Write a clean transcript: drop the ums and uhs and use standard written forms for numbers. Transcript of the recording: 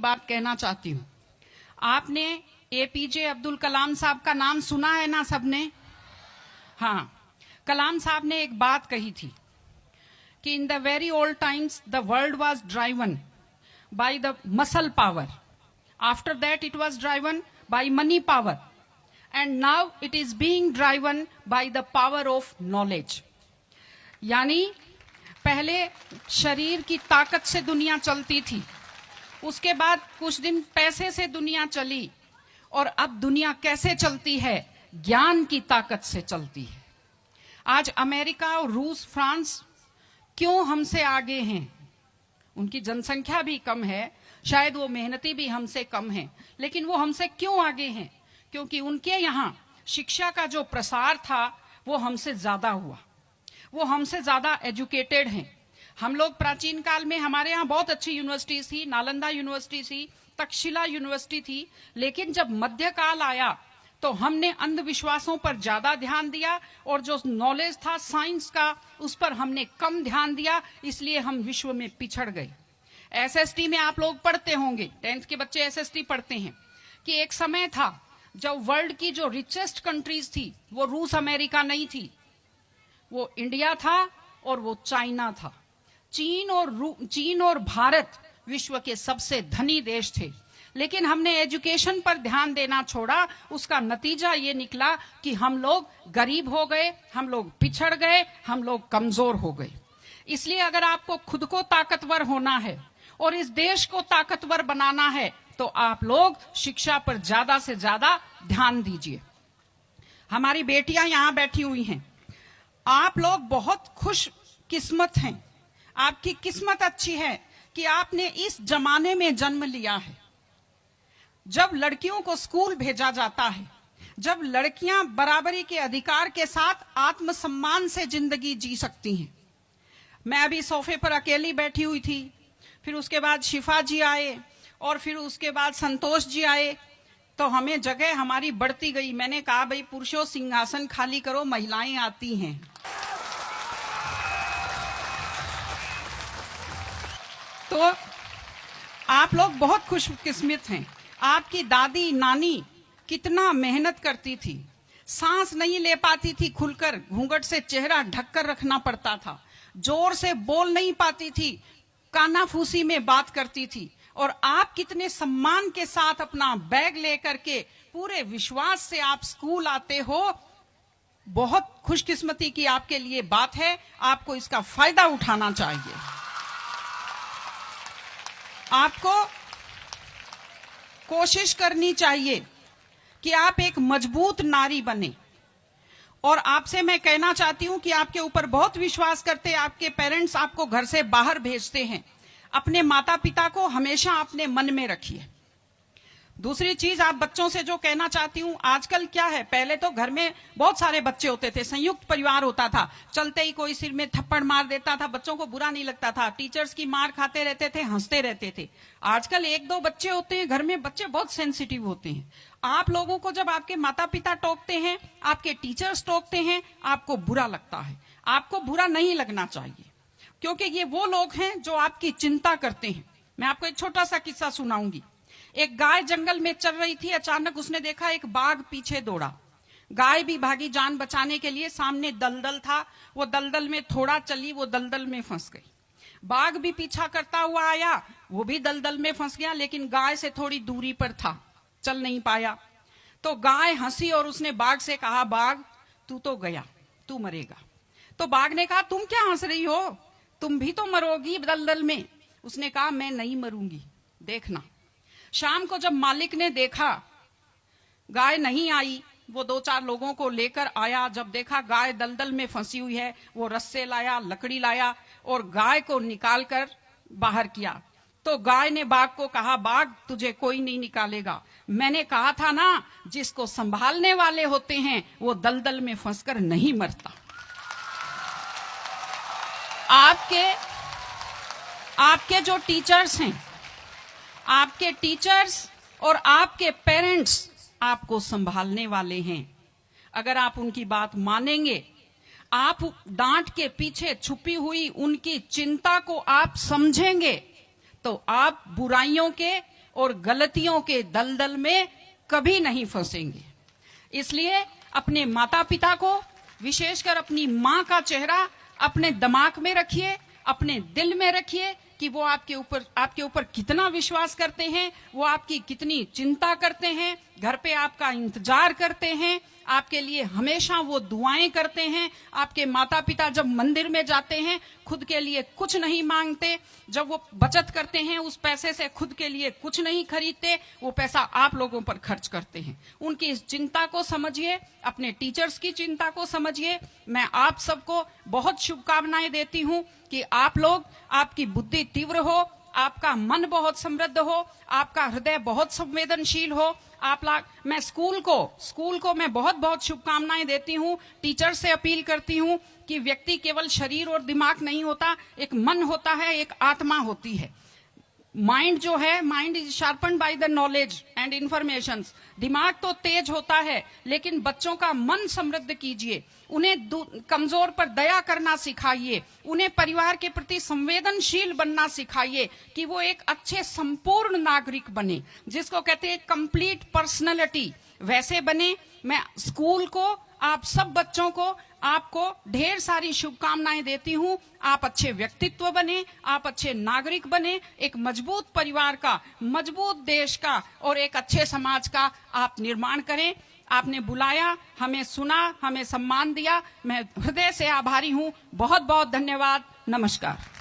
बात कहना चाहती हूँ। आपने एपीजे अब्दुल कलाम साहब का नाम सुना है ना सबने? हाँ, कलाम साहब ने एक बात कही थी कि in the very old times the world was driven by the muscle power, after that it was driven by money power, and now it is being driven by the power of knowledge. यानी पहले शरीर की ताकत से दुनिया चलती थी, उसके बाद कुछ दिन पैसे से दुनिया चली, और अब दुनिया कैसे चलती है? ज्ञान की ताकत से चलती है। आज अमेरिका और रूस, फ्रांस क्यों हमसे आगे हैं? उनकी जनसंख्या भी कम है, शायद वो मेहनती भी हमसे कम हैं, लेकिन वो हमसे क्यों आगे हैं? क्योंकि उनके यहाँ शिक्षा का जो प्रसार था वो हमसे ज्यादा हुआ, वो हमसे ज्यादा एजुकेटेड हैं। हम लोग प्राचीन काल में हमारे यहाँ बहुत अच्छी यूनिवर्सिटीज थी, नालंदा यूनिवर्सिटी थी, तक्षशिला यूनिवर्सिटी थी, लेकिन जब मध्यकाल आया तो हमने अंधविश्वासों पर ज्यादा ध्यान दिया और जो नॉलेज था साइंस का उस पर हमने कम ध्यान दिया, इसलिए हम विश्व में पिछड़ गए। एसएसटी में आप लोग पढ़ते होंगे, 10th के बच्चे एसएसटी पढ़ते हैं, कि एक समय था जब वर्ल्ड की जो रिचेस्ट कंट्रीज थी वो रूस अमेरिका नहीं थी, वो इंडिया था और वो चाइना था। चीन और भारत विश्व के सबसे धनी देश थे, लेकिन हमने एजुकेशन पर ध्यान देना छोड़ा। उसका नतीजा ये निकला कि हम लोग गरीब हो गए, हम लोग पिछड़ गए, हम लोग कमजोर हो गए। इसलिए अगर आपको खुद को ताकतवर होना है और इस देश को ताकतवर बनाना है तो आप लोग शिक्षा पर ज्यादा से ज्यादा ध्यान दीजिए। हमारी बेटियां यहां बैठी हुई हैं, आप लोग बहुत खुश किस्मत हैं, आपकी किस्मत अच्छी है कि आपने इस जमाने में जन्म लिया है जब लड़कियों को स्कूल भेजा जाता है, जब लड़कियां बराबरी के अधिकार के साथ आत्मसम्मान से जिंदगी जी सकती हैं। मैं अभी सोफे पर अकेली बैठी हुई थी, फिर उसके बाद शिफा जी आए और फिर उसके बाद संतोष जी आए, तो हमें जगह हमारी बढ़ती गई। मैंने कहा भाई पुरुषों सिंहासन खाली करो, महिलाएं आती हैं। तो आप लोग बहुत खुशकिस्मत हैं। आपकी दादी नानी कितना मेहनत करती थी, सांस नहीं ले पाती थी खुलकर, घूंघट से चेहरा ढककर रखना पड़ता था, जोर से बोल नहीं पाती थी, कानाफूसी में बात करती थी, और आप कितने सम्मान के साथ अपना बैग लेकर के पूरे विश्वास से आप स्कूल आते हो। बहुत खुशकिस्मती की आपके लिए बात है, आपको इसका फायदा उठाना चाहिए। आपको कोशिश करनी चाहिए कि आप एक मजबूत नारी बने, और आपसे मैं कहना चाहती हूं कि आपके ऊपर बहुत विश्वास करते हैं, आपके पेरेंट्स आपको घर से बाहर भेजते हैं, अपने माता पिता को हमेशा अपने मन में रखिए। दूसरी चीज आप बच्चों से जो कहना चाहती हूँ, आजकल क्या है, पहले तो घर में बहुत सारे बच्चे होते थे, संयुक्त परिवार होता था, चलते ही कोई सिर में थप्पड़ मार देता था, बच्चों को बुरा नहीं लगता था, टीचर्स की मार खाते रहते थे, हंसते रहते थे। आजकल 1-2 बच्चे होते हैं घर में, बच्चे बहुत सेंसिटिव होते हैं। आप लोगों को जब आपके माता पिता टोकते हैं, आपके टीचर्स टोकते हैं, आपको बुरा लगता है। आपको बुरा नहीं लगना चाहिए, क्योंकि ये वो लोग हैं जो आपकी चिंता करते हैं। मैं आपको एक छोटा सा किस्सा सुनाऊंगी। एक गाय जंगल में चल रही थी, अचानक उसने देखा एक बाघ पीछे दौड़ा। गाय भी भागी जान बचाने के लिए, सामने दलदल था, वो दलदल में थोड़ा चली, वो दलदल में फंस गई। बाघ भी पीछा करता हुआ आया, वो भी दलदल में फंस गया, लेकिन गाय से थोड़ी दूरी पर था, चल नहीं पाया। तो गाय हंसी और उसने बाघ से कहा, बाघ तू तो गया, तू मरेगा। तो बाघ ने कहा, तुम क्या हंस रही हो, तुम भी तो मरोगी दलदल में। उसने कहा, मैं नहीं मरूंगी, देखना। शाम को जब मालिक ने देखा गाय नहीं आई, वो 2-4 लोगों को लेकर आया। जब देखा गाय दलदल में फंसी हुई है, वो रस्से लाया, लकड़ी लाया और गाय को निकालकर बाहर किया। तो गाय ने बाघ को कहा, बाघ तुझे कोई नहीं निकालेगा, मैंने कहा था ना, जिसको संभालने वाले होते हैं वो दलदल में फंसकर नहीं मरता। आपके जो टीचर्स हैं, आपके टीचर्स और आपके पेरेंट्स आपको संभालने वाले हैं। अगर आप उनकी बात मानेंगे, आप डांट के पीछे छुपी हुई उनकी चिंता को आप समझेंगे, तो आप बुराइयों के और गलतियों के दलदल में कभी नहीं फंसेंगे। इसलिए अपने माता पिता को, विशेषकर अपनी माँ का चेहरा अपने दिमाग में रखिए, अपने दिल में रखिए कि वो आपके ऊपर कितना विश्वास करते हैं, वो आपकी कितनी चिंता करते हैं, घर पे आपका इंतजार करते हैं, आपके लिए हमेशा वो दुआएं करते हैं। आपके माता पिता जब मंदिर में जाते हैं खुद के लिए कुछ नहीं मांगते, जब वो बचत करते हैं उस पैसे से खुद के लिए कुछ नहीं खरीदते, वो पैसा आप लोगों पर खर्च करते हैं। उनकी इस चिंता को समझिए, अपने टीचर्स की चिंता को समझिए। मैं आप सबको बहुत शुभकामनाएं देती हूं कि आप लोग, आपकी बुद्धि तीव्र हो, आपका मन बहुत समृद्ध हो, आपका हृदय बहुत संवेदनशील हो। मैं स्कूल को मैं बहुत बहुत शुभकामनाएं देती हूँ। टीचर से अपील करती हूँ कि व्यक्ति केवल शरीर और दिमाग नहीं होता, एक मन होता है, एक आत्मा होती है। माइंड जो है, mind is sharpened by the knowledge and information. दिमाग तो तेज होता है, लेकिन बच्चों का मन समृद्ध कीजिए, उन्हें कमजोर पर दया करना सिखाइए, उन्हें परिवार के प्रति संवेदनशील बनना सिखाइए कि वो एक अच्छे संपूर्ण नागरिक बने, जिसको कहते हैं कंप्लीट पर्सनैलिटी, वैसे बने। मैं स्कूल को, आप सब बच्चों को, आपको ढेर सारी शुभकामनाएं देती हूं। आप अच्छे व्यक्तित्व बने, आप अच्छे नागरिक बने, एक मजबूत परिवार का, मजबूत देश का और एक अच्छे समाज का आप निर्माण करें। आपने बुलाया, हमें सुना, हमें सम्मान दिया, मैं हृदय से आभारी हूं। बहुत बहुत धन्यवाद। नमस्कार।